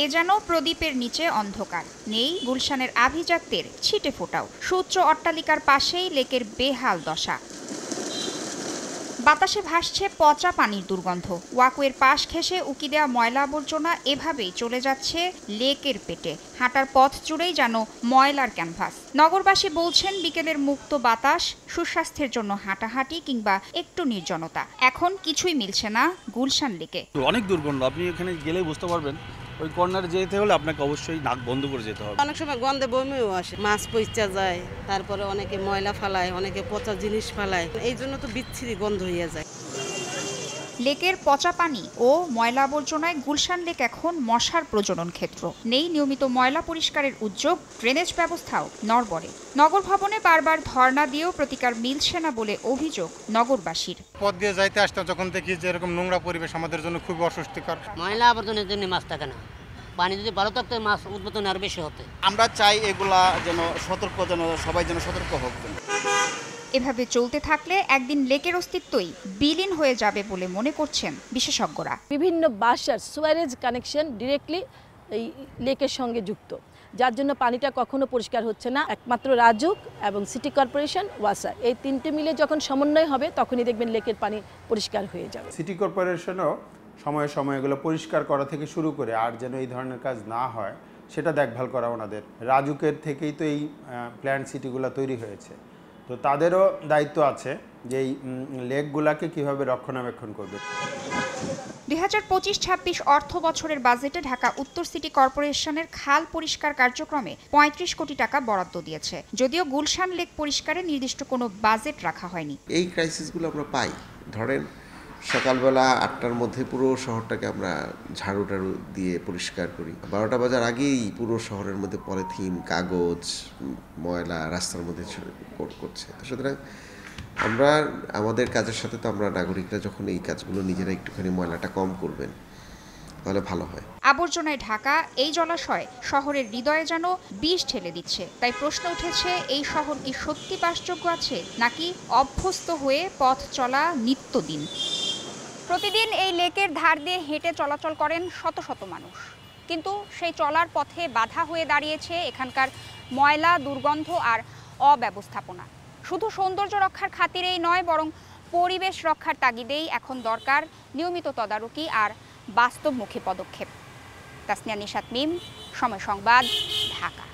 এ যেন প্রদীপের নিচে অন্ধকার, নেই গুলশানের আভিজাত্যের ছিটে ফোটাও। সূচ্য অট্টালিকার পাশেই লেকের বেহাল দশা। বাতাসে ভাসছে পচা পানির দুর্গন্ধ। ওয়াকওয়ের পাশ ঘেঁষে উকি দেওয়া ময়লা আবর্জনা এভাবেই চলে যাচ্ছে লেকের পেটে। হাঁটার পথ জুড়েই যেন ময়লার ক্যানভাস। নগরবাসী বলছেন বিকেলের মুক্ত বাতাস, সুস্বাস্থ্যের জন্য হাঁটাহাঁটি কিংবা একটু নির্জনতা। এখন কিছুই মিলছে না গুলশান লেকে। অনেক দুর্গন্ধ, আপনি এখানে গেলেই বুঝতে পারবেন। ওই কর্নারে যেতে হলে আপনাকে অবশ্যই নাক বন্ধ করে যেতে হবে। অনেক সময় গন্ধে বমিও আসে, মাছ পচা যায়, তারপরে অনেকে ময়লা ফালায়, অনেকে পচা জিনিস ফালায়, এই জন্য তো বিচ্ছিরি গন্ধ হয়ে যায়। লেকের পচা পানি ও ময়লা আবর্জনায় গুলশান লেক এখন মশার প্রজনন ক্ষেত্র। নেই নিয়মিত ময়লা পরিষ্কারের উদ্যোগ, ড্রেনেজ ব্যবস্থাও নড়বড়ে। নগর ভবনে বারবার ধর্ণা দিয়েও প্রতিকার মিলছে না বলে অভিযোগ নগরবাসীর। পথ দিয়ে যাইতে আসতে যখন দেখি যে এরকম নোংরা পরিবেশ আমাদের জন্য খুব অস্বস্তিকর। ময়লা আবর্জনের জন্য মাছ থাকে না, পানি যদি ভালো থাকতো মাছ উৎপাদন আরো বেশি হতো। আমরা চাই এগুলা যেন সবাই যেন সতর্ক হোক। এভাবে চলতে থাকলে একদিন লেকের অস্তিত্বই বিলীন হয়ে যাবে বলে মনে করছেন বিশেষজ্ঞরা। বিভিন্ন বাসার সুয়ারেজ কানেকশন ডিরেক্টলি এই লেকের সঙ্গে যুক্ত, যার জন্য পানিটা কখনো পরিষ্কার হচ্ছে না। একমাত্র রাজুক এবং সিটি কর্পোরেশন, ওয়াসা, এই তিনটে মিলে যখন সমন্বয় হবে তখনই দেখবেন লেকের পানি পরিষ্কার হয়ে যাবে। সিটি কর্পোরেশনও সময়ে সময়ে এগুলো পরিষ্কার করা থেকে শুরু করে আর যেন এই ধরনের কাজ না হয় সেটা দেখভাল করা ওনাদের। রাজুকের থেকেই তো এই প্ল্যান্ট সিটিগুলো তৈরি হয়েছে, তো তাদেরও দায়িত্ব আছে যে এই লেকগুলাকে কীভাবে রক্ষণাবেক্ষণ করবে। 2025-26 অর্থ বছরের বাজেটে ঢাকা উত্তর সিটি কর্পোরেশনের খাল পরিষ্কার কার্যক্রমে 35 কোটি টাকা বরাদ্দ দিয়েছে, যদিও গুলশান লেক পরিষ্কারে নির্দিষ্ট কোনো বাজেট রাখা হয়নি। এই ক্রাইসিসগুলো আমরা পাই, ধরেন সকালবেলা 8টার মধ্যে পুরো শহরটাকে আমরা ঝাড়ু টাড়ু দিয়ে পরিষ্কার করি, 12টা বাজার আগেই পুরো শহরের মধ্যে পলিথিন, কাগজ, ময়লা রাস্তার মধ্যে করছে। সুতরাং আমরা আমাদের কাজের সাথে তো আমরা নাগরিকরা যখন এই কাজগুলো নিজেরা একটুখানি ময়লাটা কম করবেন তাহলে ভালো হয়। আবর্জনায় ঢাকা এই জলাশয় শহরের হৃদয়ে যেন বিষ ঠেলে দিচ্ছে। তাই প্রশ্ন উঠেছে, এই শহর কি সত্যি বাসযোগ্য আছে নাকি অভ্যস্ত হয়ে পথ চলা নিত্যদিন? প্রতিদিন এই লেকের ধার দিয়ে হেঁটে চলাচল করেন শত শত মানুষ, কিন্তু সেই চলার পথে বাধা হয়ে দাঁড়িয়েছে এখানকার ময়লা, দুর্গন্ধ আর অব্যবস্থাপনা। শুধু সৌন্দর্য রক্ষার খাতিরেই নয়, বরং পরিবেশ রক্ষার তাগিদেই এখন দরকার নিয়মিত তদারকি আর বাস্তবমুখী পদক্ষেপ। তাসনিয়া নিশাত মিম, সময় সংবাদ, ঢাকা।